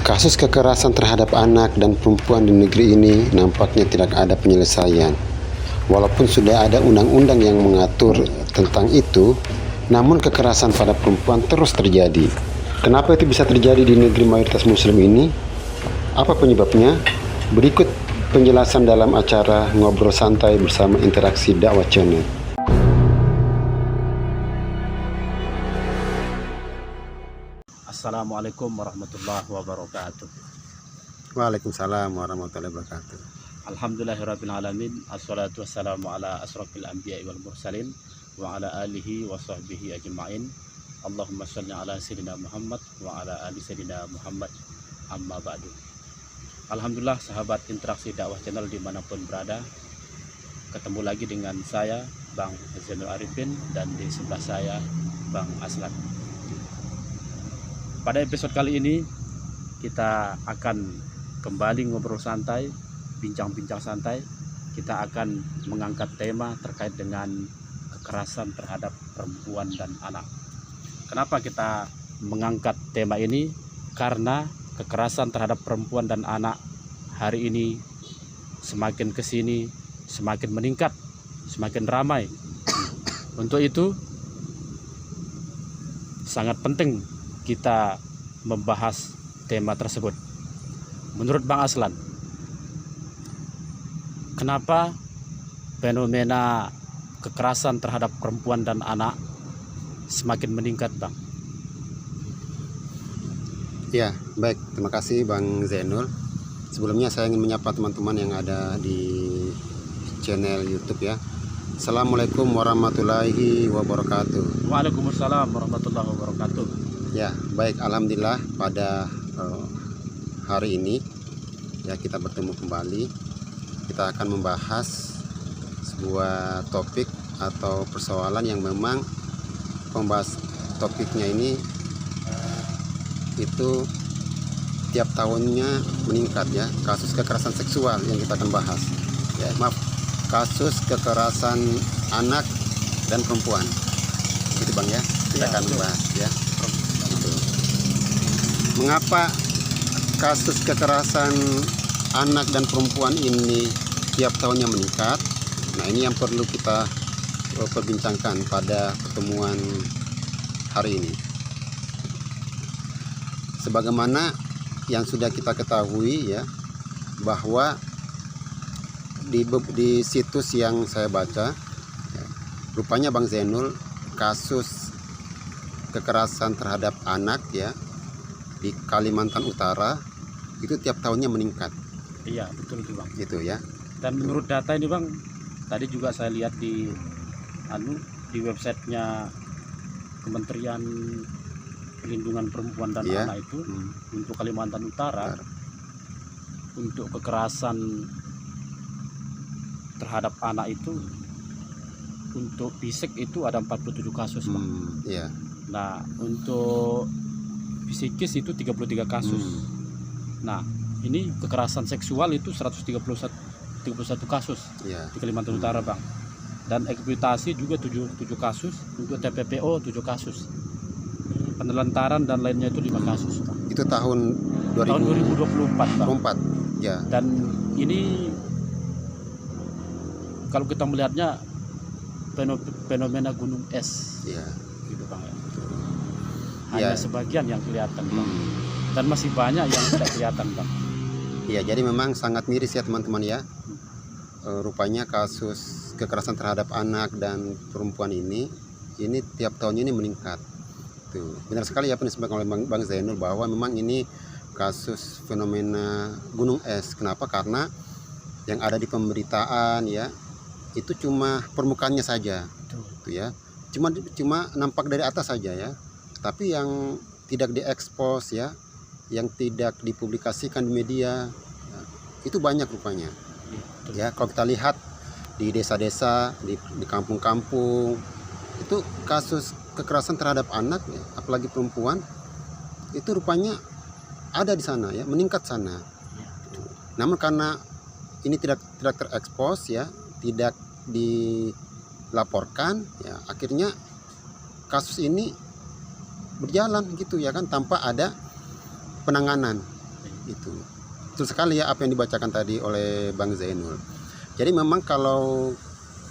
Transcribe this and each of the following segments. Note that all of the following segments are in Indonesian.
Kasus kekerasan terhadap anak dan perempuan di negeri ini nampaknya tidak ada penyelesaian. Walaupun sudah ada undang-undang yang mengatur tentang itu, namun kekerasan pada perempuan terus terjadi. Kenapa itu bisa terjadi di negeri mayoritas muslim ini? Apa penyebabnya? Berikut penjelasan dalam acara Ngobrol Santai bersama Interaksi Dakwah Channel. Assalamualaikum warahmatullahi wabarakatuh. Waalaikumsalam warahmatullahi wabarakatuh. Alhamdulillahirrabbilalamin. Assalatu wassalamu ala asrafil anbiya wal mursalin wa ala alihi wa sahbihi ajma'in. Allahumma sholli ala sayyidina Muhammad wa ala ali sayyidina Muhammad, amma ba'du. Alhamdulillah, sahabat Interaksi Dakwah Channel dimanapun berada, ketemu lagi dengan saya Bang Zainul Arifin dan di sebelah saya Bang Aslan. Pada episode kali ini kita akan kembali ngobrol santai, bincang-bincang santai. Kita akan mengangkat tema terkait dengan kekerasan terhadap perempuan dan anak. Kenapa kita mengangkat tema ini? Karena kekerasan terhadap perempuan dan anak hari ini semakin kesini, semakin meningkat, semakin ramai. Untuk itu sangat penting kita membahas tema tersebut. Menurut Bang Aslan, kenapa fenomena kekerasan terhadap perempuan dan anak semakin meningkat, Bang? Ya, baik. Terima kasih Bang Zainul. Sebelumnya saya ingin menyapa teman-teman yang ada di channel YouTube ya. Assalamualaikum warahmatullahi wabarakatuh. Waalaikumsalam warahmatullahi wabarakatuh. Ya, baik. Alhamdulillah pada hari ini ya kita bertemu kembali. Kita akan membahas sebuah topik atau persoalan yang memang pembahas topiknya ini itu tiap tahunnya meningkat ya, kasus kekerasan seksual yang kita akan bahas. Ya, maaf, kasus kekerasan anak dan perempuan. Gitu Bang ya. Kita akan membahas ya. Mengapa kasus kekerasan anak dan perempuan ini tiap tahunnya meningkat? Nah, ini yang perlu kita perbincangkan pada pertemuan hari ini. Sebagaimana yang sudah kita ketahui ya, bahwa di situs yang saya baca ya, rupanya Bang Zainul, kasus kekerasan terhadap anak ya di Kalimantan Utara itu tiap tahunnya meningkat. Iya, betul itu Bang. Gitu ya. Dan menurut data ini Bang, tadi juga saya lihat di websitenya Kementerian Perlindungan Perempuan dan Anak itu untuk Kalimantan Utara, untuk kekerasan terhadap anak itu untuk fisik itu ada 47 kasus Bang. Iya. Nah, untuk psikis itu 33 kasus. Nah, ini kekerasan seksual itu 131 kasus di Kalimantan Utara Bang. Dan eksploitasi juga 7 kasus, untuk TPPO 7 kasus. Penelantaran dan lainnya itu 5 kasus Bang. Itu tahun 2024 Bang. 2024 ya. Dan ini kalau kita melihatnya fenomena gunung es. Iya. Gitu Bang ya. Hanya sebagian yang kelihatan Bang. Dan masih banyak yang tidak kelihatan Bang. Iya, jadi memang sangat miris ya teman-teman ya. Rupanya kasus kekerasan terhadap anak dan perempuan ini tiap tahunnya ini meningkat. Tuh, benar sekali ya apa yang disampaikan oleh Bang Zainul, bahwa memang ini kasus fenomena gunung es. Kenapa? Karena yang ada di pemberitaan ya itu cuma permukaannya saja. Tuh ya. Cuma nampak dari atas saja ya. Tapi yang tidak diekspos ya, yang tidak dipublikasikan di media ya, itu banyak rupanya. Ya, kalau kita lihat di desa-desa, di kampung-kampung, itu kasus kekerasan terhadap anak ya, apalagi perempuan, itu rupanya ada di sana ya, meningkat sana. Namun karena ini tidak terekspos ya, tidak dilaporkan ya, akhirnya kasus ini berjalan gitu ya kan, tanpa ada penanganan Itu betul sekali ya apa yang dibacakan tadi oleh Bang Zainul. Jadi memang kalau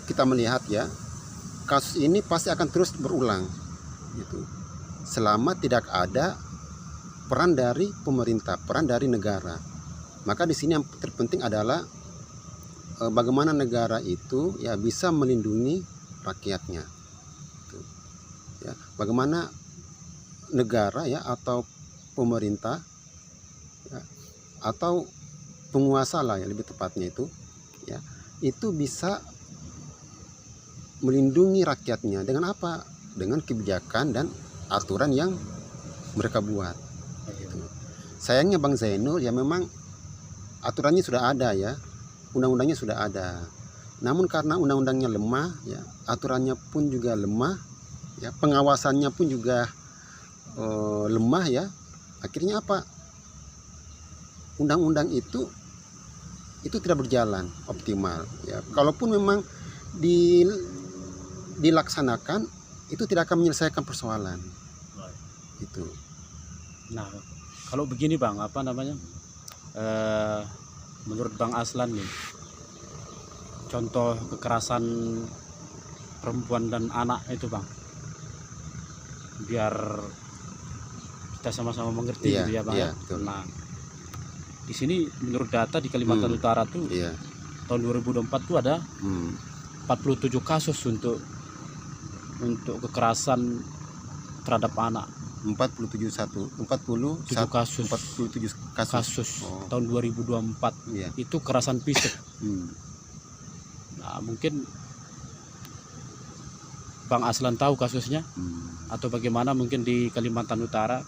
kita melihat ya, kasus ini pasti akan terus berulang gitu. Selama tidak ada peran dari pemerintah, peran dari negara. Maka di sini yang terpenting adalah bagaimana negara itu ya bisa melindungi rakyatnya. Gitu. Ya, bagaimana negara ya atau pemerintah ya, atau penguasa lah ya lebih tepatnya itu bisa melindungi rakyatnya dengan apa? Dengan kebijakan dan aturan yang mereka buat. Gitu. Sayangnya Bang Zainul ya memang aturannya sudah ada ya, undang-undangnya sudah ada. Namun karena undang-undangnya lemah ya, aturannya pun juga lemah ya, pengawasannya pun juga lemah ya. Akhirnya apa? Undang-undang itu tidak berjalan optimal ya. Kalaupun memang dilaksanakan itu tidak akan menyelesaikan persoalan. Itu. Nah, kalau begini Bang, apa namanya? Menurut Bang Aslan nih, contoh kekerasan perempuan dan anak itu Bang, biar kita sama-sama mengerti gitu ya Bang. Iya, betul. Nah, di sini menurut data di Kalimantan Utara tuh tahun 2024 tuh ada 47 kasus untuk kekerasan terhadap anak. 47 kasus. Oh. Tahun 2024 itu kekerasan fisik. Nah, mungkin Bang Aslan tahu kasusnya atau bagaimana mungkin di Kalimantan Utara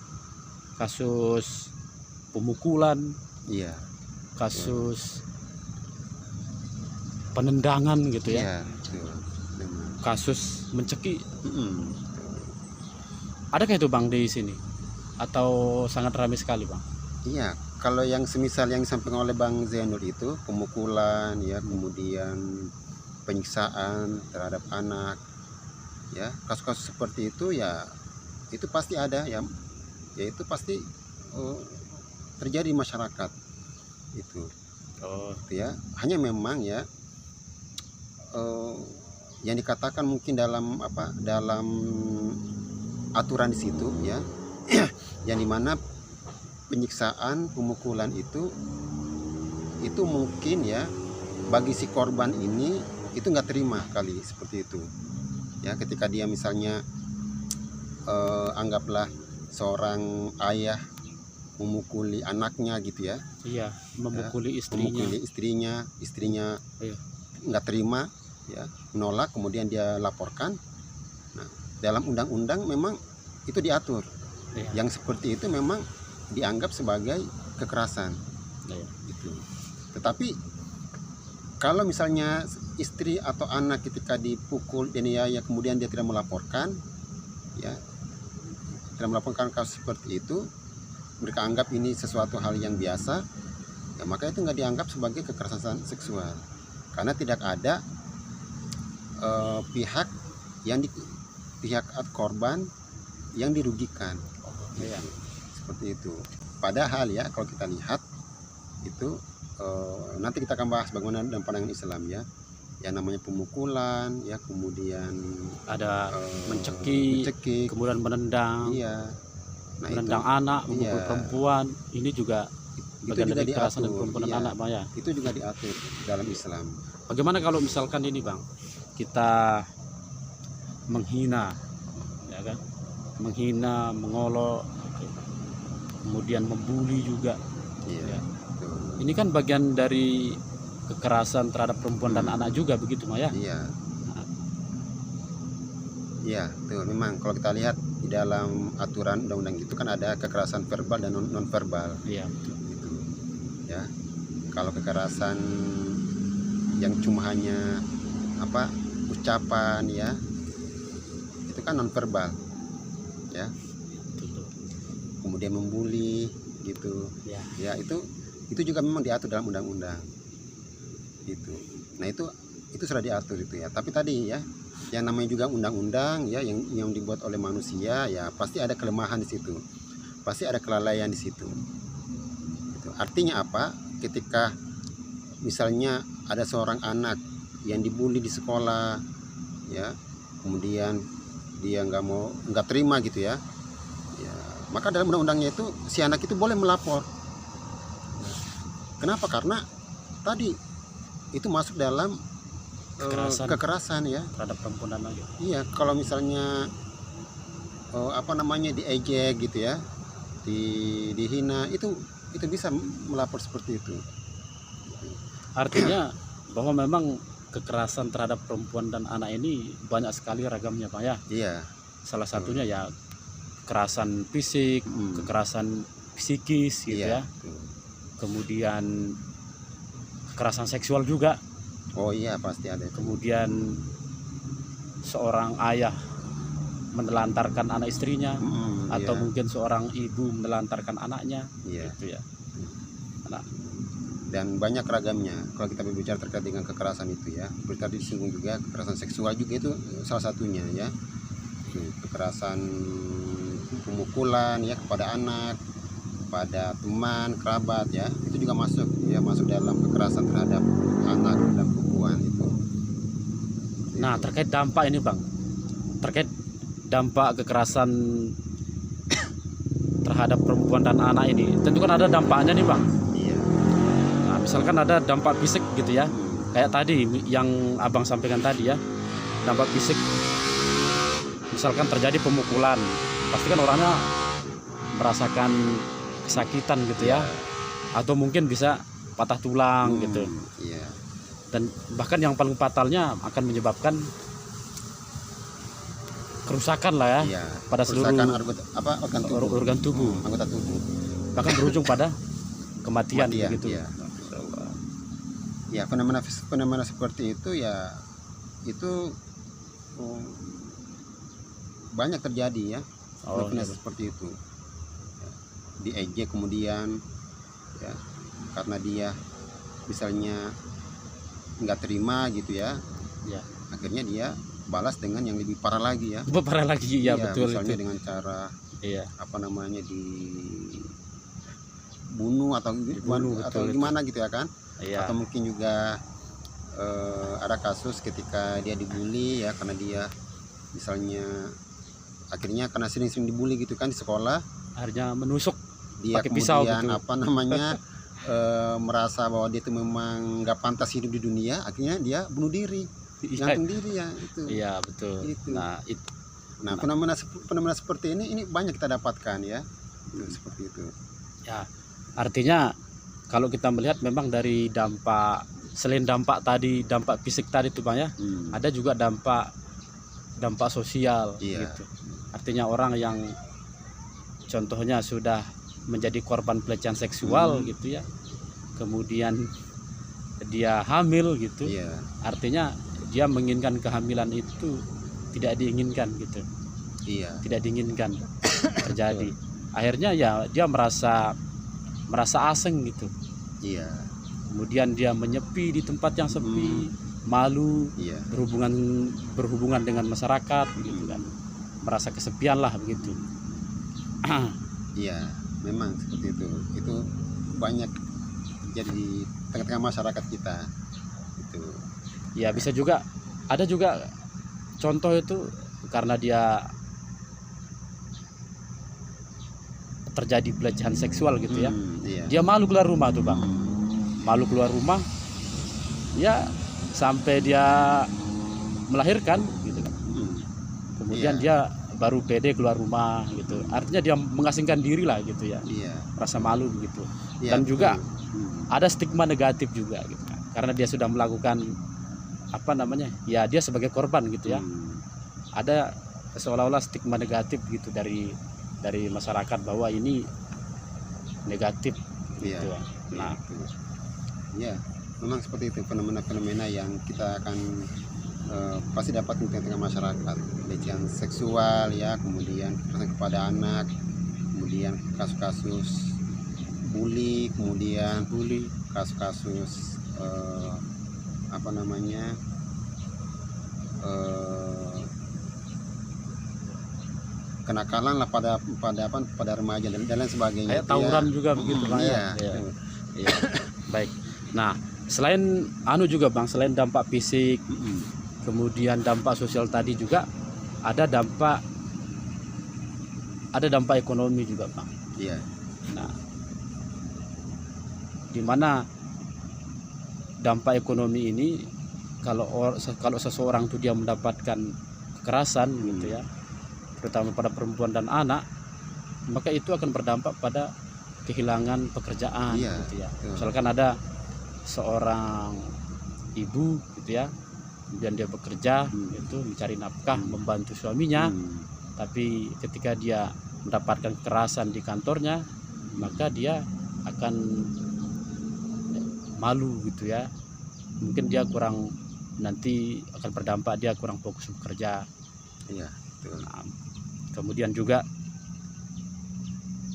kasus pemukulan, kasus penendangan gitu ya, kasus mencekik. Adakah itu Bang di sini atau sangat ramai sekali Bang? Iya, kalau yang semisal yang disampaikan oleh Bang Zainul itu pemukulan ya, kemudian penyiksaan terhadap anak ya, kasus-kasus seperti itu ya itu pasti ada ya, itu pasti terjadi di masyarakat itu. Ya, hanya memang ya yang dikatakan mungkin dalam aturan di situ ya yang dimana penyiksaan, pemukulan itu mungkin ya bagi si korban ini itu nggak terima kali seperti itu ya, ketika dia misalnya anggaplah seorang ayah memukuli anaknya gitu ya, memukuli istrinya nggak terima ya, menolak, kemudian dia laporkan. Nah, dalam undang-undang memang itu diatur yang seperti itu memang dianggap sebagai kekerasan gitu. Tetapi kalau misalnya istri atau anak ketika dipukul dianiaya kemudian dia tidak melaporkan ya, tidak melaporkan kasus seperti itu, mereka anggap ini sesuatu hal yang biasa ya, maka itu nggak dianggap sebagai kekerasan seksual karena tidak ada pihak korban yang dirugikan seperti itu. Padahal ya kalau kita lihat itu nanti kita akan bahas bagaimana dalam pandangan Islam ya, yang namanya pemukulan ya, kemudian ada mencekik, kemudian menendang, menendang anak, memukul perempuan, ini juga bagian dari kekerasan dan perempuan dan anak ya. Itu juga diatur dalam Islam. Bagaimana kalau misalkan ini Bang, kita menghina ya kan, menghina, mengolok, kemudian membuli juga ya. Ini kan bagian dari kekerasan terhadap perempuan dan anak juga begitu Maya? Iya, tuh memang kalau kita lihat di dalam aturan undang-undang itu kan ada kekerasan verbal dan non verbal. Iya. Gitu. Ya. Kalau kekerasan yang cuma hanya ucapan ya, itu kan non verbal. Ya. Kemudian membuli gitu. Ya, itu juga memang diatur dalam undang-undang. Gitu. Nah, itu sudah diatur itu ya. Tapi tadi ya, yang namanya juga undang-undang ya, yang dibuat oleh manusia ya, pasti ada kelemahan di situ, pasti ada kelalaian di situ. Gitu. Artinya apa? Ketika misalnya ada seorang anak yang dibully di sekolah, ya, kemudian dia nggak terima gitu ya, ya, maka dalam undang-undangnya itu si anak itu boleh melapor. Ya. Kenapa? Karena tadi itu masuk dalam kekerasan ya terhadap perempuan dan anak. Iya, kalau misalnya diejek gitu ya, dihina, itu bisa melapor seperti itu. Artinya bahwa memang kekerasan terhadap perempuan dan anak ini banyak sekali ragamnya Pak ya. Iya. Salah satunya ya kekerasan fisik, kekerasan psikis gitu Iya. ya. Kemudian kekerasan seksual juga. Oh iya, pasti ada itu. Kemudian seorang ayah menelantarkan anak istrinya, atau iya. mungkin seorang ibu menelantarkan anaknya, Iya. gitu ya. Nah, dan banyak ragamnya kalau kita berbicara terkait dengan kekerasan itu ya. Seperti tadi disinggung juga, kekerasan seksual juga itu salah satunya ya. Kekerasan pemukulan ya kepada anak, kepada teman, kerabat ya, itu juga masuk dalam kekerasan terhadap anak dan perempuan itu. nah terkait dampak ini Bang, terkait dampak kekerasan terhadap perempuan dan anak ini, tentu kan ada dampaknya nih Bang. Iya. Nah, misalkan ada dampak fisik gitu ya, kayak tadi yang Abang sampaikan tadi ya, dampak fisik. Misalkan terjadi pemukulan, pasti kan orangnya merasakan kesakitan gitu ya, atau mungkin bisa patah tulang gitu. Iya. Dan bahkan yang paling fatalnya akan menyebabkan kerusakan lah ya, Iya. pada seluruh organ tubuh, anggota tubuh. bahkan berujung pada kematian gitu. Iya. Ya, fenomena seperti itu ya, itu banyak terjadi ya. Fenomena seperti itu ya, diejek kemudian ya, karena dia misalnya nggak terima gitu ya, akhirnya dia balas dengan yang lebih parah lagi ya. Parah lagi ya, betul misalnya itu. dengan cara Bunuh, atau betul, gimana gitu ya kan. Iya. Atau mungkin juga ada kasus ketika dia dibully ya, karena dia misalnya akhirnya karena sering-sering dibully gitu kan di sekolah, akhirnya menusuk dia pakai pisau kemudian gitu. Merasa bahwa dia itu memang nggak pantas hidup di dunia, akhirnya dia bunuh diri, gantung diri ya itu. Iya, betul. Itu. Nah, fenomena seperti ini banyak kita dapatkan ya. Seperti itu. Ya, artinya kalau kita melihat memang dari dampak, selain dampak tadi, dampak fisik tadi itu Bang ya, ada juga dampak sosial gitu. Artinya orang yang contohnya sudah menjadi korban pelecehan seksual gitu ya, kemudian dia hamil gitu, artinya dia menginginkan kehamilan itu tidak diinginkan gitu, tidak diinginkan terjadi. Akhirnya ya dia merasa asing gitu. Kemudian dia menyepi di tempat yang sepi, malu, berhubungan dengan masyarakat gitu kan, merasa kesepian lah begitu. Iya, memang seperti itu. Itu banyak jadi di tengah-tengah masyarakat kita. Itu. Ya bisa juga, ada juga contoh itu karena dia terjadi pelecehan seksual gitu ya. Dia malu keluar rumah tuh Bang. Malu keluar rumah, ya sampai dia melahirkan gitu kan. Kemudian dia baru pede keluar rumah gitu. Artinya dia mengasingkan diri lah gitu ya. Rasa malu gitu. Dan juga ada stigma negatif juga gitu kan. Karena dia sudah melakukan ya dia sebagai korban gitu ya. Ada seolah-olah stigma negatif gitu dari masyarakat bahwa ini negatif gitu. Nah, ya memang seperti itu fenomena-fenomena yang kita akan pasti dapat di tengah masyarakat, pelecehan seksual ya, kemudian kekerasan kepada anak, kemudian kasus-kasus bully, kemudian kasus-kasus kenakalan lah pada remaja dan lain sebagainya. Kayak tawuran juga begitu Bang iya. ya. Iya. Baik. Nah, selain juga Bang, selain dampak fisik, kemudian dampak sosial tadi juga ada dampak ekonomi juga Bang. Iya. Nah, di mana dampak ekonomi ini kalau seseorang tuh dia mendapatkan kekerasan gitu ya, terutama pada perempuan dan anak, maka itu akan berdampak pada kehilangan pekerjaan gitu ya. Misalkan ada seorang ibu gitu ya, kemudian dia bekerja itu mencari nafkah, membantu suaminya, tapi ketika dia mendapatkan kekerasan di kantornya, maka dia akan malu gitu ya. Mungkin dia nanti akan berdampak, dia kurang fokus bekerja. Iya, betul. Nah, kemudian juga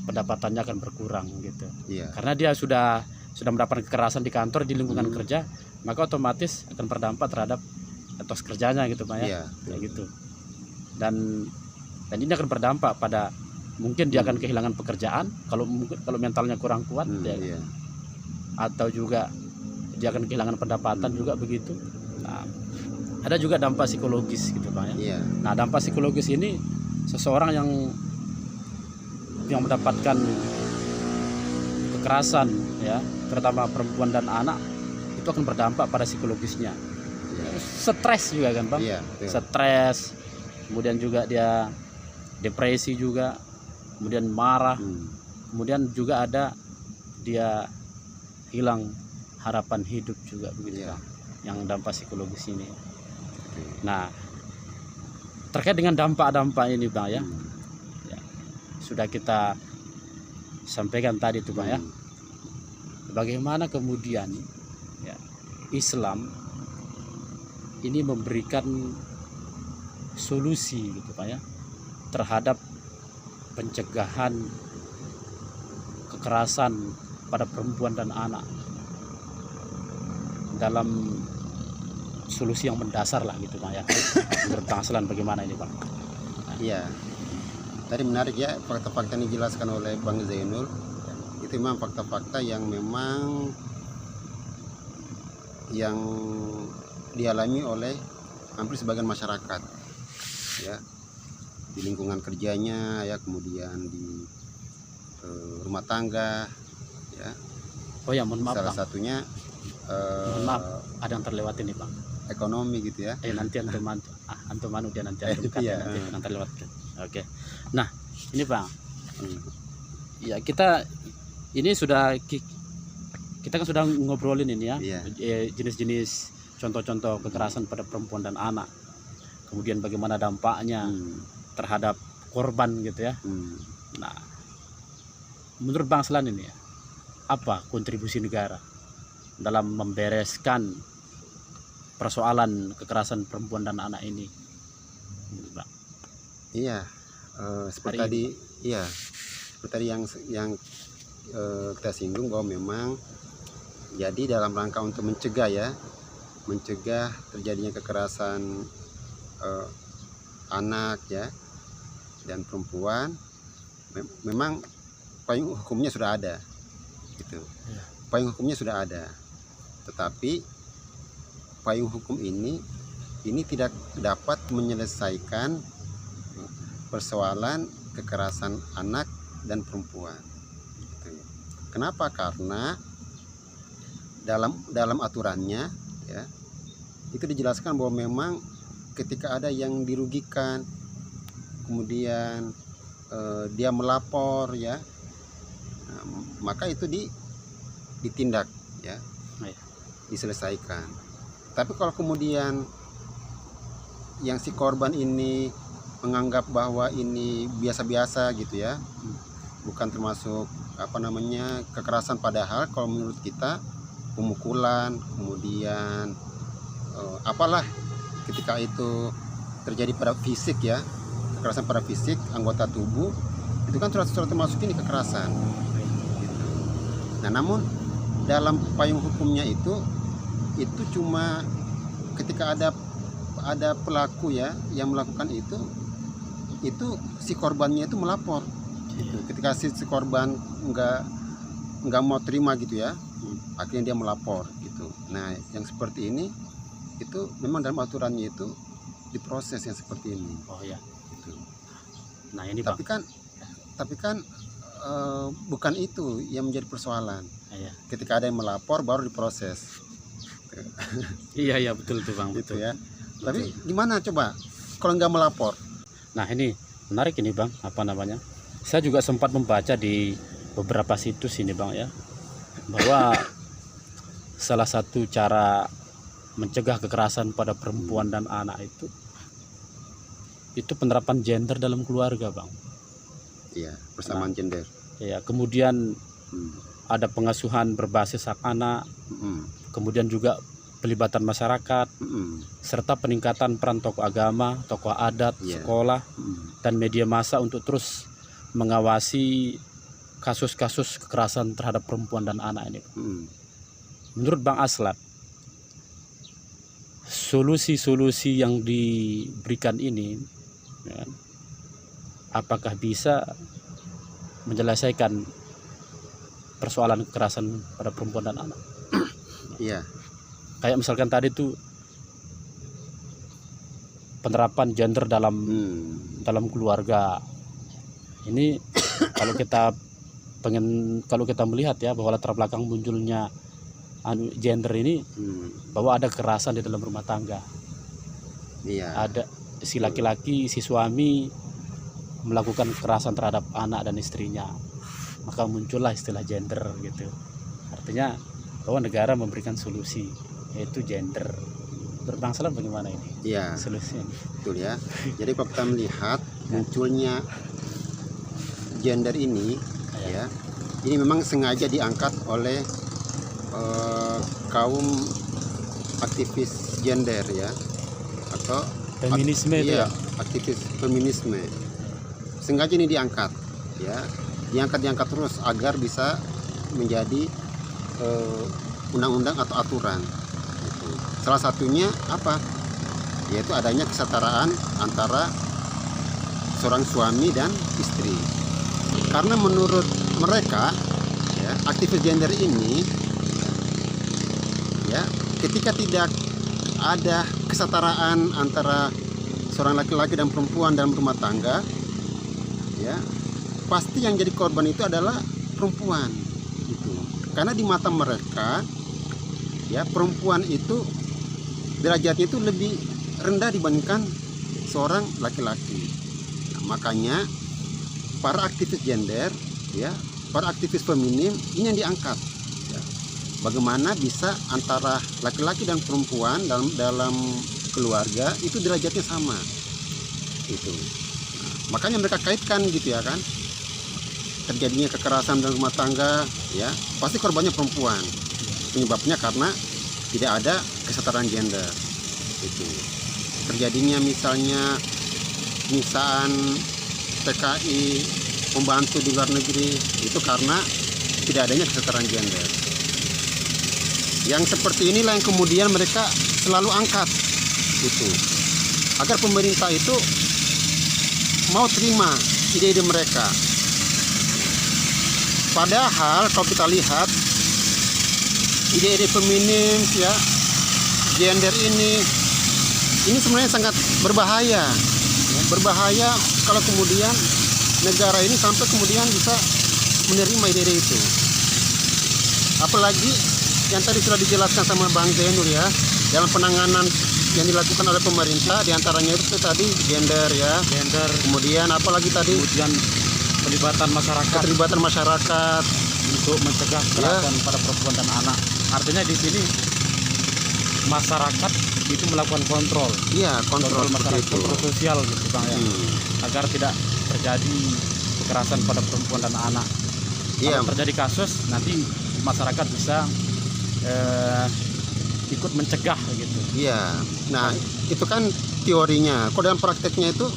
pendapatannya akan berkurang gitu. Iya. Karena dia sudah mendapatkan kekerasan di kantor, di lingkungan kerja, maka otomatis akan berdampak terhadap etos kerjanya gitu Pak ya. Iya, kayak gitu. Dan ini akan berdampak pada mungkin dia akan kehilangan pekerjaan kalau mentalnya kurang kuat ya. Iya. Atau juga dia akan kehilangan pendapatan juga begitu. Nah, ada juga dampak psikologis gitu Pak ya. Iya. Nah, dampak psikologis ini seseorang yang mendapatkan kekerasan ya, terutama perempuan dan anak, itu akan berdampak pada psikologisnya. Stres juga kan Bang? Iya, stres, kemudian juga dia depresi juga, kemudian marah, kemudian juga ada dia hilang harapan hidup juga begitu Bang, yang dampak psikologis ini. Nah, terkait dengan dampak-dampak ini Bang ya, sudah kita sampaikan tadi tuh Bang ya, bagaimana kemudian ya, Islam ini memberikan solusi gitu Pak ya terhadap pencegahan kekerasan pada perempuan dan anak, dalam solusi yang mendasar lah gitu Pak ya. Menurut Bang Aslan bagaimana ini Bang? Iya, tadi menarik ya fakta-fakta yang dijelaskan oleh Bang Zainul. Itu memang fakta-fakta yang memang yang dialami oleh hampir sebagian masyarakat ya, di lingkungan kerjanya ya, kemudian di rumah tangga ya. Oh ya, mohon maaf Salah Bang. satunya Mohon maaf, ada yang terlewat ini Bang. ekonomi gitu ya. Nanti antum dia nanti antum kata, Iya. nanti lewatkan. Oke. Nah, ini Bang. Ya, kita kan sudah ngobrolin ini ya. Iya. Jenis-jenis contoh-contoh kekerasan pada perempuan dan anak. Kemudian bagaimana dampaknya terhadap korban gitu ya. Nah, menurut Bang Aslan ini ya, apa kontribusi negara dalam membereskan persoalan kekerasan perempuan dan anak ini, Bang? Iya, seperti tadi, iya, seperti tadi yang kita singgung bahwa memang jadi dalam rangka untuk mencegah terjadinya kekerasan anak ya dan perempuan, memang payung hukumnya sudah ada, gitu. Payung hukumnya sudah ada, tetapi payung hukum ini tidak dapat menyelesaikan persoalan kekerasan anak dan perempuan. Kenapa? Karena dalam aturannya ya, itu dijelaskan bahwa memang ketika ada yang dirugikan, kemudian dia melapor ya, maka itu ditindak ya, diselesaikan. Tapi kalau kemudian yang si korban ini menganggap bahwa ini biasa-biasa gitu ya, bukan termasuk kekerasan, padahal kalau menurut kita pemukulan, kemudian apalah ketika itu terjadi pada fisik ya, kekerasan pada fisik anggota tubuh, itu kan sudah termasuk ini kekerasan gitu. Nah, namun dalam payung hukumnya itu cuma ketika ada pelaku ya yang melakukan itu, itu si korbannya itu melapor. Gitu. Ketika si korban nggak mau terima gitu ya, akhirnya dia melapor gitu. Nah, yang seperti ini itu memang dalam aturannya itu diproses yang seperti ini. Oh ya. Gitu. Nah ini Bang. Tapi kan bukan itu yang menjadi persoalan. Iya. Ketika ada yang melapor baru diproses. Iya betul tuh Bang. Gitu Betul. ya. Tapi gimana coba kalau nggak melapor? Nah ini menarik ini Bang, apa namanya? Saya juga sempat membaca di beberapa situs ini Bang ya, bahwa salah satu cara mencegah kekerasan pada perempuan dan anak itu penerapan gender dalam keluarga Bang. Iya, persamaan gender. Ya, kemudian ada pengasuhan berbasis hak anak, kemudian juga pelibatan masyarakat, serta peningkatan peran tokoh agama, tokoh adat, sekolah, dan media massa untuk terus mengawasi kasus-kasus kekerasan terhadap perempuan dan anak ini. Menurut Bang Aslat, solusi-solusi yang diberikan ini, ya, apakah bisa menyelesaikan persoalan kekerasan pada perempuan dan anak? Iya. Kayak misalkan tadi tuh penerapan gender dalam keluarga. Ini kalau kita melihat ya bahwa latar belakang munculnya gender ini, bahwa ada kekerasan di dalam rumah tangga. Iya. Ada si laki-laki, si suami melakukan kekerasan terhadap anak dan istrinya, maka muncullah istilah gender gitu. Artinya bahwa negara memberikan solusi, yaitu gender. Berbang salam bagaimana ini? Iya. Solusinya. Betul ya. Jadi kalau kita melihat munculnya gender ini, ya, ini memang sengaja diangkat oleh kaum aktivis gender ya, atau feminisme itu ya. Aktivis feminisme. Sengaja ini diangkat, ya, diangkat terus agar bisa menjadi undang-undang atau aturan. Gitu. Salah satunya apa? Yaitu adanya kesetaraan antara seorang suami dan istri. Karena menurut mereka, ya, aktivis gender ini, ya, ketika tidak ada kesetaraan antara seorang laki-laki dan perempuan dalam rumah tangga, ya, pasti yang jadi korban itu adalah perempuan, gitu. Karena di mata mereka, ya, perempuan itu derajatnya itu lebih rendah dibandingkan seorang laki-laki. Nah, makanya para aktivis gender, ya, para aktivis feminim ini yang diangkat, ya. Bagaimana bisa antara laki-laki dan perempuan dalam keluarga itu derajatnya sama, itu. Nah, makanya mereka kaitkan gitu ya kan, terjadinya kekerasan dalam rumah tangga, ya, pasti korbannya perempuan. Penyebabnya karena tidak ada kesetaraan gender, itu. Terjadinya misalnya penyiksaan TKI, pembantu di luar negeri, itu karena tidak adanya kesetaraan gender. Yang seperti inilah yang kemudian mereka selalu angkat, itu, agar pemerintah itu mau terima ide-ide mereka. Padahal kalau kita lihat ide-ide feminim, ya, gender ini sebenarnya sangat berbahaya. Berbahaya kalau kemudian negara ini sampai kemudian bisa menerima ide-ide itu. Apalagi yang tadi sudah dijelaskan sama Bang Zainul ya, dalam penanganan yang dilakukan oleh pemerintah, diantaranya itu tadi gender ya, kemudian apalagi tadi, kemudian pelibatan masyarakat untuk mencegah kekerasan pada perempuan dan anak. Artinya di sini masyarakat itu melakukan kontrol. Iya, kontrol masyarakat, kontrol sosial gitu Bang ya. Agar tidak terjadi kekerasan pada perempuan dan anak. Kalau terjadi kasus, nanti masyarakat bisa ikut mencegah gitu. Iya. Nah, itu kan teorinya. Kalau dalam prakteknya itu,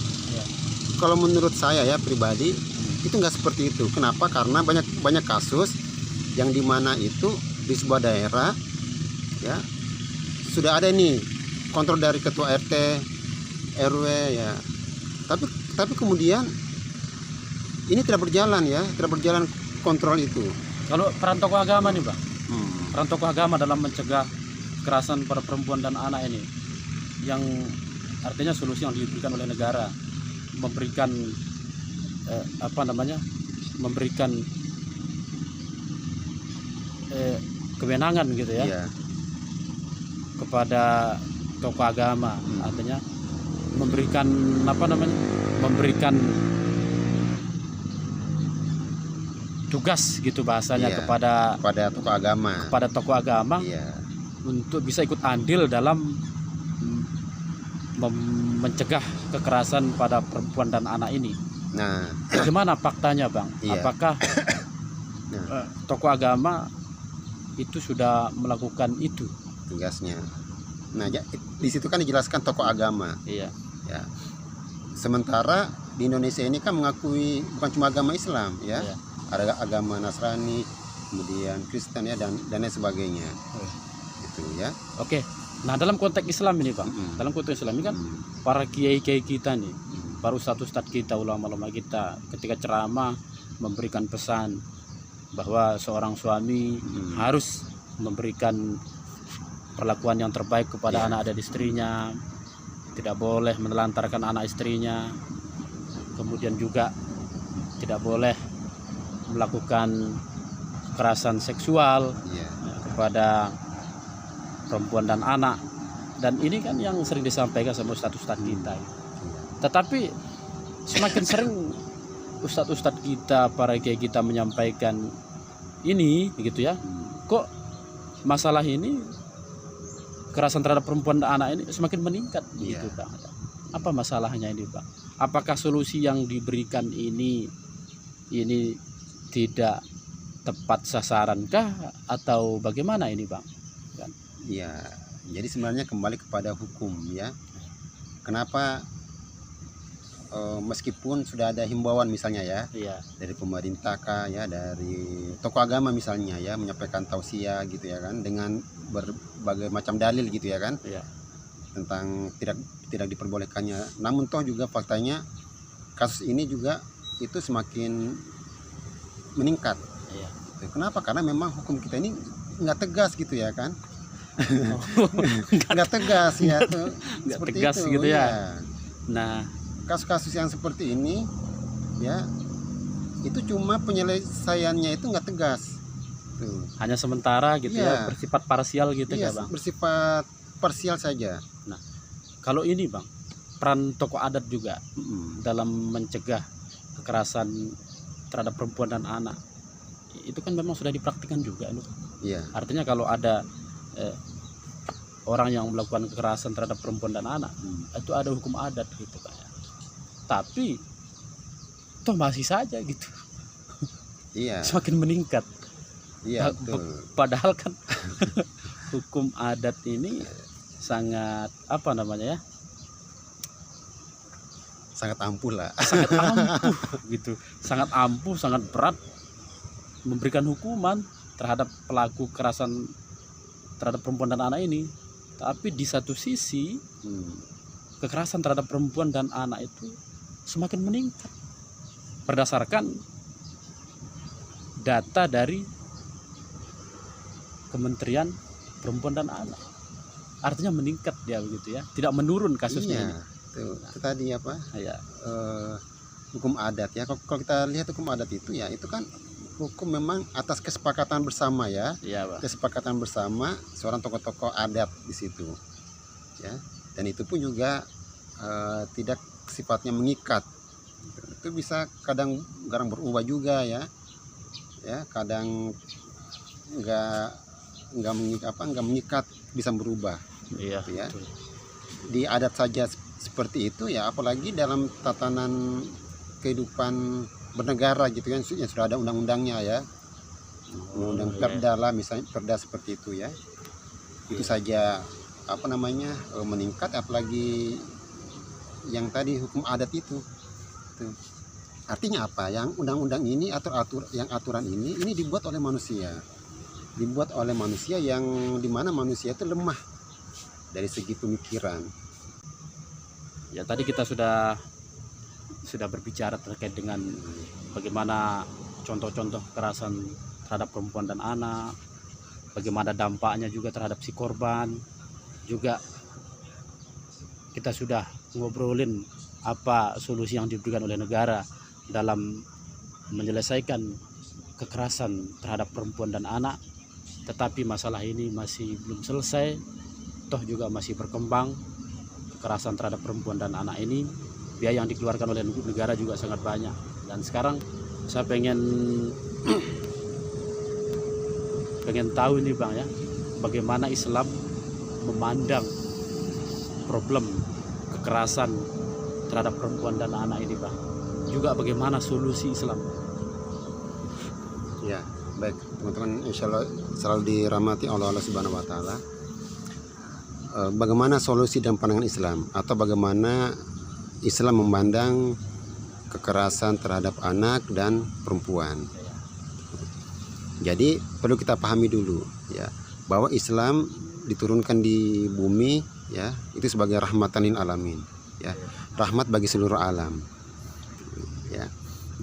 kalau menurut saya ya pribadi, itu nggak seperti itu. Kenapa? Karena banyak kasus yang dimana itu di sebuah daerah, ya, sudah ada nih kontrol dari ketua RT, RW, ya. Tapi tapi kemudian ini tidak berjalan ya, tidak berjalan kontrol itu. Kalau peran tokoh agama nih Bang, Hmm. peran tokoh agama dalam mencegah kekerasan pada perempuan dan anak ini, yang artinya solusi yang diberikan oleh negara, memberikan memberikan kewenangan gitu ya Iya. kepada tokoh agama, artinya memberikan tugas gitu bahasanya Iya. kepada Pada tokoh agama. Iya, Iya. untuk bisa ikut andil dalam mencegah kekerasan pada perempuan dan anak ini. Nah, Bagaimana faktanya Bang? Iya. Apakah Nah. tokoh agama itu sudah melakukan itu? tugasnya. Nah, di situ kan dijelaskan tokoh agama. Iya. Ya. Sementara di Indonesia ini kan mengakui bukan cuma agama Islam ya. Iya. Ada agama Nasrani, kemudian Kristen ya dan lain sebagainya. Gitu ya. Oke. Nah, dalam konteks Islam ini Bang, Mm-mm. dalam konteks Islam ini kan Mm. para kiai-kiai kita nih, para ustadz-ustadz kita, ulama-ulama kita, ketika ceramah memberikan pesan bahwa seorang suami harus memberikan perlakuan yang terbaik kepada Iya. anak dan istrinya, tidak boleh menelantarkan anak istrinya, kemudian juga tidak boleh melakukan kekerasan seksual Iya. kepada perempuan dan anak. Dan ini kan yang sering disampaikan sama ustadz-ustadz kita. Tetapi semakin sering ustadz-ustadz kita, para kiai kita menyampaikan ini gitu ya, kok masalah ini, kekerasan terhadap perempuan dan anak ini semakin meningkat Iya. gitu Bang. Apa masalahnya ini Bang? Apakah solusi yang diberikan ini tidak tepat sasaran-kah atau bagaimana ini Bang? Iya. Jadi sebenarnya kembali kepada hukum ya. Kenapa meskipun sudah ada himbauan misalnya ya Iya. dari pemerintah kah ya, dari tokoh agama misalnya ya, menyampaikan tausiah gitu ya kan, dengan berbagai macam dalil gitu ya kan, Iya. tentang tidak diperbolehkannya. Namun toh juga faktanya kasus ini juga itu semakin meningkat. Iya. Kenapa? Karena memang hukum kita ini nggak tegas gitu ya kan, nggak tegas ya tuh, Nggak seperti tegas itu, gitu ya. iya. Nah, Kasus-kasus yang seperti ini ya, itu cuma penyelesaiannya itu nggak tegas tuh. hanya sementara gitu ya, Iya. bersifat parsial gitu Iya, ya Bang. bersifat parsial saja. Kalau ini Bang, peran tokoh adat juga Mm-mm. dalam mencegah kekerasan terhadap perempuan dan anak, itu kan memang sudah dipraktikkan juga. Iya. Artinya kalau ada orang yang melakukan kekerasan terhadap perempuan dan anak, itu ada hukum adat gitu kan ya. Tapi toh masih saja gitu, Iya. semakin meningkat. Iya, Pa- betul. Padahal kan hukum adat ini sangat Sangat ampuh lah. sangat ampuh gitu, sangat ampuh, sangat berat memberikan hukuman terhadap pelaku kekerasan terhadap perempuan dan anak ini. Tapi di satu sisi kekerasan terhadap perempuan dan anak itu semakin meningkat berdasarkan data dari Kementerian Perempuan dan Anak. Artinya meningkat dia begitu ya, tidak menurun kasusnya ini. Iya. Tuh, itu tadi apa? Ya, Hukum adat ya. Kalau kita lihat hukum adat itu ya, itu kan hukum memang atas kesepakatan bersama ya. iya Pak. Kesepakatan bersama seorang tokoh-tokoh adat di situ ya, dan itu pun juga tidak sifatnya mengikat. Itu bisa kadang berubah juga ya, kadang nggak mengikat, bisa berubah Iya. gitu ya. Betul. Di adat saja seperti itu ya, apalagi dalam tatanan kehidupan bernegara gitu kan, yang sudah ada undang-undangnya ya, undang-undang iya. perda lah misalnya, perda seperti itu ya. Itu saja meningkat, apalagi yang tadi hukum adat itu. Tuh. Artinya apa? Yang undang-undang ini atau aturan ini dibuat oleh manusia. Dibuat oleh manusia yang dimana manusia itu lemah dari segi pemikiran. Ya tadi kita sudah sudah berbicara terkait dengan bagaimana contoh-contoh kekerasan terhadap perempuan dan anak, bagaimana dampaknya juga terhadap si korban. Juga kita sudah ngobrolin apa solusi yang diberikan oleh negara dalam menyelesaikan kekerasan terhadap perempuan dan anak, tetapi masalah ini masih belum selesai, toh juga masih berkembang. Kekerasan terhadap perempuan dan anak ini, biaya yang dikeluarkan oleh negara juga sangat banyak. Dan sekarang saya pengen tahu ini Bang ya, bagaimana Islam memandang problem kekerasan terhadap perempuan dan anak ini Bang. Juga bagaimana solusi Islam. Ya, baik teman-teman, insya Allah selalu dirahmati oleh Allah Subhanahu Wa Taala. Bagaimana solusi dan pandangan Islam, atau bagaimana Islam memandang kekerasan terhadap anak dan perempuan. Jadi perlu kita pahami dulu ya, bahwa Islam diturunkan di bumi ya, itu sebagai rahmatan lil alamin ya, rahmat bagi seluruh alam ya.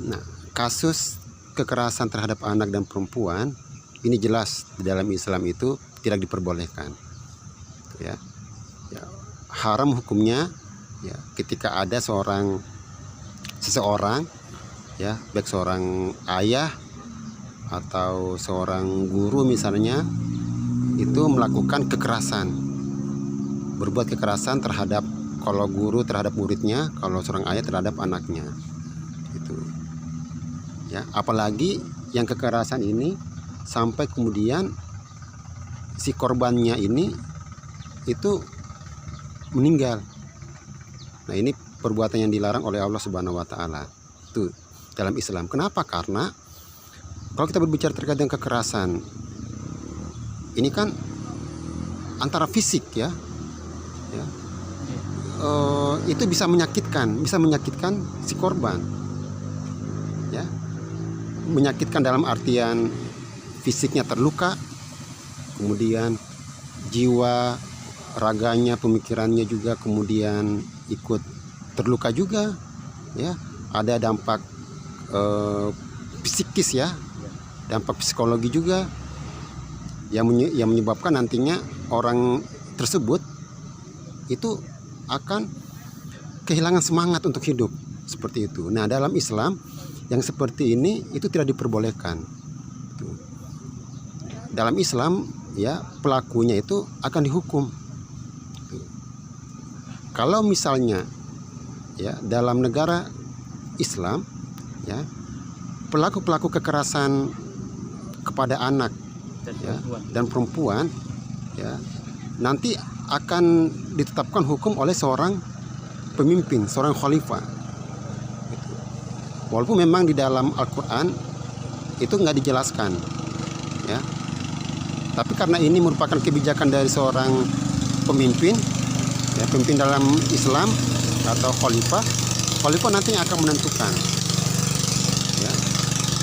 Nah, kasus kekerasan terhadap anak dan perempuan ini jelas di dalam Islam itu tidak diperbolehkan ya. Ya, haram hukumnya ya ketika ada seseorang ya, baik seorang ayah atau seorang guru misalnya, itu melakukan kekerasan, berbuat kekerasan terhadap, kalau guru terhadap muridnya, kalau seorang ayah terhadap anaknya itu ya. Apalagi yang kekerasan ini sampai kemudian si korbannya ini itu meninggal. Nah, ini perbuatan yang dilarang oleh Allah Subhanahu Wa Taala itu dalam Islam. Kenapa? Karena kalau kita berbicara terkait dengan kekerasan, ini kan antara fisik ya, itu bisa menyakitkan si korban ya, menyakitkan dalam artian fisiknya terluka, kemudian jiwa, raganya, pemikirannya juga kemudian ikut terluka juga ya. Ada dampak psikis ya, dampak psikologi juga yang menyebabkan nantinya orang tersebut itu akan kehilangan semangat untuk hidup seperti itu. Nah, dalam Islam yang seperti ini itu tidak diperbolehkan. Dalam Islam ya, pelakunya itu akan dihukum. Kalau misalnya ya dalam negara Islam ya, pelaku kekerasan kepada anak dan perempuan ya, nanti akan ditetapkan hukum oleh seorang pemimpin, seorang khalifah. Walaupun memang di dalam Al-Quran itu nggak dijelaskan ya, tapi karena ini merupakan kebijakan dari seorang pemimpin ya, pemimpin dalam Islam atau khalifah nantinya akan menentukan ya,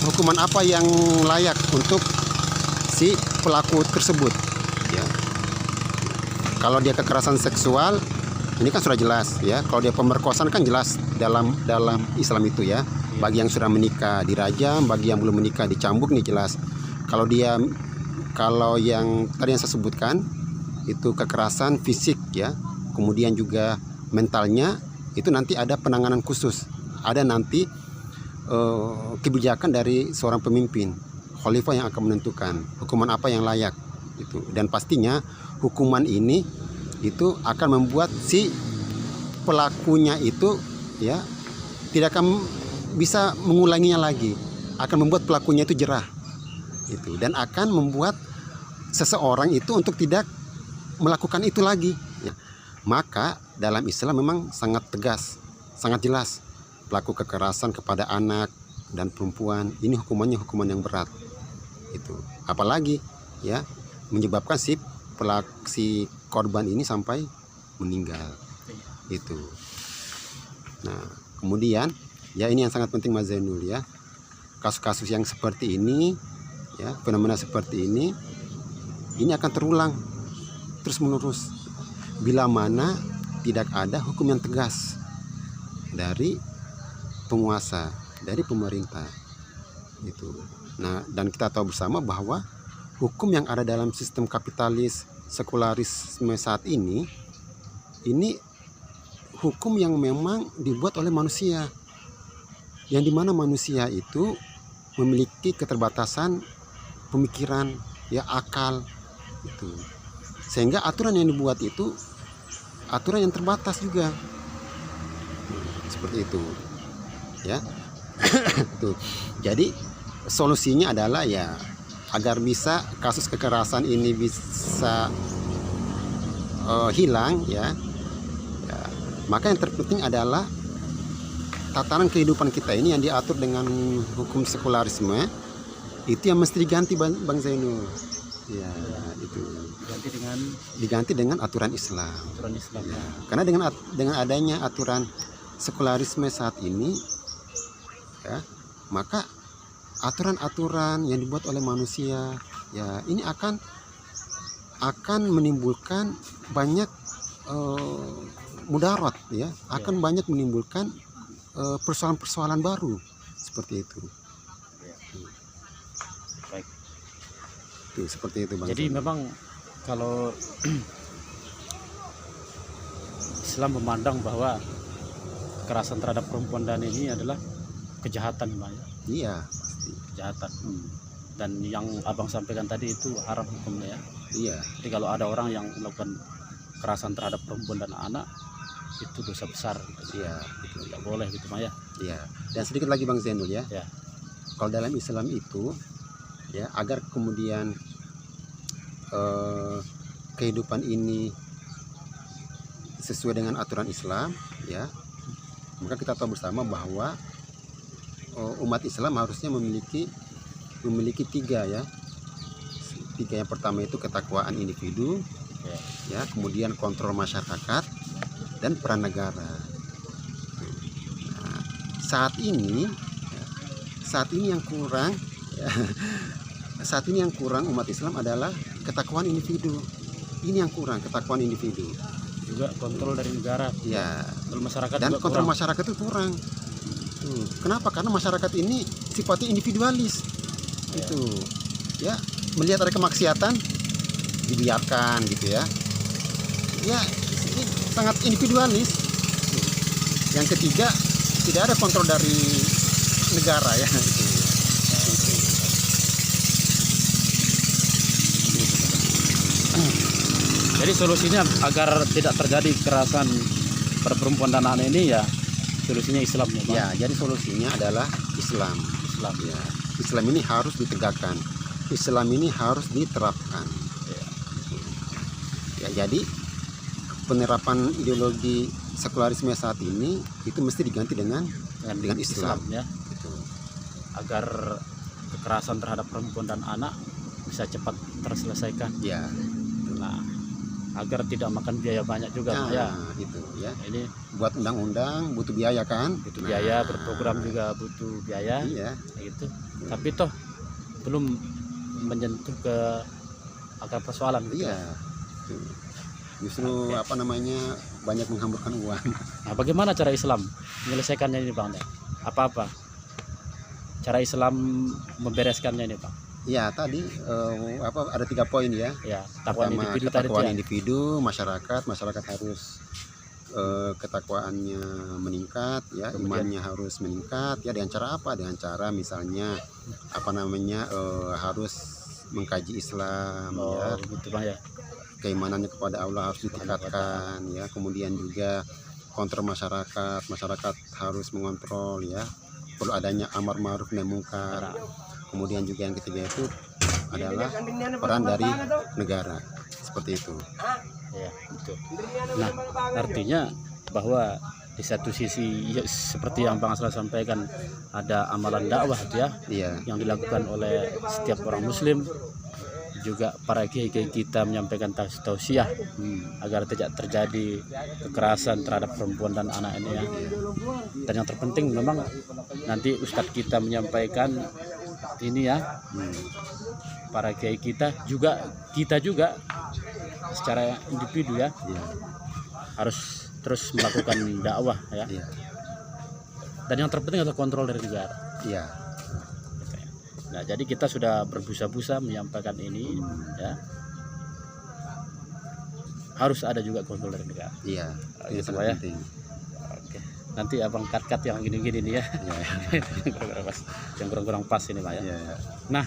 hukuman apa yang layak untuk si pelaku tersebut ya. Kalau dia kekerasan seksual ini kan sudah jelas ya. Kalau dia pemerkosaan kan jelas dalam Islam itu ya. Bagi yang sudah menikah dirajam, bagi yang belum menikah dicambuk, nih jelas. Kalau yang tadi yang saya sebutkan itu kekerasan fisik ya, kemudian juga mentalnya, itu nanti ada penanganan khusus. Ada nanti kebijakan dari seorang pemimpin, khalifah yang akan menentukan hukuman apa yang layak itu. Dan pastinya hukuman ini itu akan membuat si pelakunya itu ya tidak akan bisa mengulanginya lagi, akan membuat pelakunya itu jerah itu, dan akan membuat seseorang itu untuk tidak melakukan itu lagi ya. Maka dalam Islam memang sangat tegas, sangat jelas, pelaku kekerasan kepada anak dan perempuan ini hukumannya hukuman yang berat itu, apalagi ya menyebabkan si korban ini sampai meninggal itu. Nah, kemudian ya ini yang sangat penting Mas Zainul ya, kasus-kasus yang seperti ini ya, fenomena seperti ini akan terulang terus menerus bila mana tidak ada hukum yang tegas dari penguasa, dari pemerintah itu. Nah, dan kita tahu bersama bahwa hukum yang ada dalam sistem kapitalis sekularisme saat ini hukum yang memang dibuat oleh manusia, yang dimana manusia itu memiliki keterbatasan pemikiran, ya, akal itu, sehingga aturan yang dibuat itu aturan yang terbatas juga, seperti itu, ya. Tuh. Jadi solusinya adalah ya agar bisa kasus kekerasan ini bisa hilang, ya, maka yang terpenting adalah tatanan kehidupan kita ini yang diatur dengan hukum sekularisme itu yang mesti diganti, Bang Zainul. Ya, itu diganti dengan aturan Islam. Ya. Karena dengan adanya aturan sekularisme saat ini, ya, maka aturan-aturan yang dibuat oleh manusia, ya, ini akan menimbulkan banyak mudarat, ya, akan banyak menimbulkan persoalan-persoalan baru seperti itu. Baik. Tuh, seperti itu, Bang. Jadi memang kalau Islam memandang bahwa kekerasan terhadap perempuan dan ini adalah kejahatan, Bang, ya. Iya, pasti. Kejahatan. Dan yang Abang sampaikan tadi itu haram hukumnya, ya. Iya. Jadi kalau ada orang yang melakukan kekerasan terhadap perempuan dan anak, itu dosa besar gitu. Iya, Tidak boleh gitu, Bang, ya. Iya. Dan sedikit lagi, Bang Zainul, ya. Ya. Kalau dalam Islam itu, ya, agar kemudian kehidupan ini sesuai dengan aturan Islam, ya, maka kita tahu bersama bahwa umat Islam harusnya memiliki tiga, ya. Tiga. Yang pertama itu ketakwaan individu, ya, kemudian kontrol masyarakat, dan peran negara. Nah, saat ini yang kurang, ya, saat ini yang kurang umat Islam adalah ketakwaan individu. Ini yang kurang, ketakwaan individu. Juga kontrol dari negara. Ya. Kontrol masyarakat Dan juga kontrol kurang. masyarakat itu kurang. Kenapa? Karena masyarakat ini sifatnya individualis. Itu, ya, melihat ada kemaksiatan dibiarkan, gitu, ya. Ya, ini sangat individualis. Yang ketiga, tidak ada kontrol dari negara, ya. Jadi solusinya agar tidak terjadi kekerasan pada perempuan dan anak ini, ya, solusinya Islam, ya, Bang. Ya, jadi solusinya adalah Islam. Ya. Islam ini harus ditegakkan. Islam ini harus diterapkan. Ya, jadi penerapan ideologi sekularisme saat ini itu mesti diganti dengan Islam. Ya. Gitu. Agar kekerasan terhadap perempuan dan anak bisa cepat terselesaikan. Ya. Nah, agar tidak makan biaya banyak juga, Nah, ya. gitu, ya. Ini Buat undang-undang butuh biaya, kan? butuh biaya, berprogram juga butuh biaya, Iya. gitu. Tapi toh belum menyentuh ke akar persoalan, gitu. Iya. Tuh. Justru banyak menghamburkan uang. Nah, bagaimana cara Islam menyelesaikannya ini, Bang? Apa cara Islam membereskannya ini, Bang? Ya, tadi ada 3 poin, ya. Ya, ketakwaan Pertama, individu tadi, ketakwaan ya. individu, masyarakat harus ketakwaannya meningkat, ya, Kemudian, imannya harus meningkat, ya, dengan cara apa? Dengan cara misalnya harus mengkaji Islam, ya. gitu, Bang, ya. Keimanannya kepada Allah harus ditingkatkan, ya. Kemudian juga kontrol masyarakat harus mengontrol, ya. Perlu adanya amar ma'ruf nahi munkar. Kemudian juga yang ketiga itu adalah peran dari negara, seperti itu. Ya, betul. Nah, artinya bahwa di satu sisi, ya, seperti yang Bang Asra sampaikan, ada amalan dakwah, ya, Iya. yang dilakukan oleh setiap orang Muslim. Juga para kiai-kiai kita menyampaikan tausiah agar tidak terjadi kekerasan terhadap perempuan dan anak ini, ya. Dan yang terpenting memang nanti Ustadz kita menyampaikan ini, ya, para kiai kita juga secara individu, ya, Iya. harus terus melakukan dakwah, ya. Iya. Dan yang terpenting adalah kontrol dari negara. Iya. Nah, jadi kita sudah berbusa-busa menyampaikan ini, ya. Harus ada juga kontrol dari negara. Iya. Ini Gitu, sangat Pak, ya. penting. Oke. Nanti abang cut yang gini-gini nih ya. Iya. Yang kurang-kurang pas ini, Pak, ya. Iya. Nah,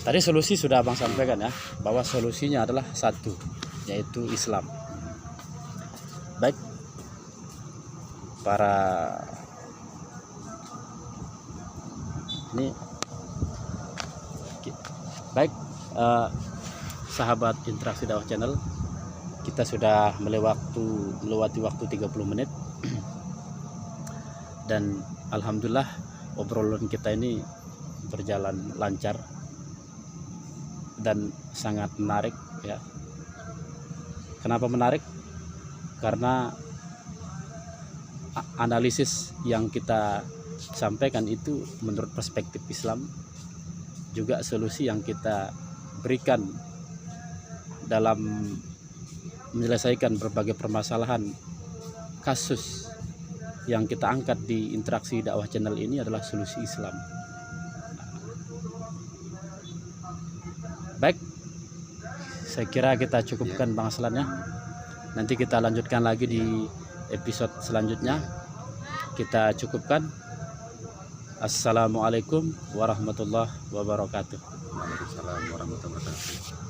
tadi solusi sudah abang sampaikan ya, bahwa solusinya adalah satu, yaitu Islam. Baik, para ini baik, sahabat Interaksi Dakwah Channel, kita sudah melewati waktu 30 menit dan alhamdulillah obrolan kita ini berjalan lancar dan sangat menarik ya. Kenapa menarik? Karena analisis yang kita sampaikan itu menurut perspektif Islam, juga solusi yang kita berikan dalam menyelesaikan berbagai permasalahan kasus yang kita angkat di Interaksi Dakwah Channel ini adalah solusi Islam. Baik, saya kira kita cukupkan Bang Aslan ya. Nanti kita lanjutkan lagi di episode selanjutnya. Kita cukupkan. Assalamualaikum warahmatullahi wabarakatuh. Waalaikumsalam warahmatullahi wabarakatuh.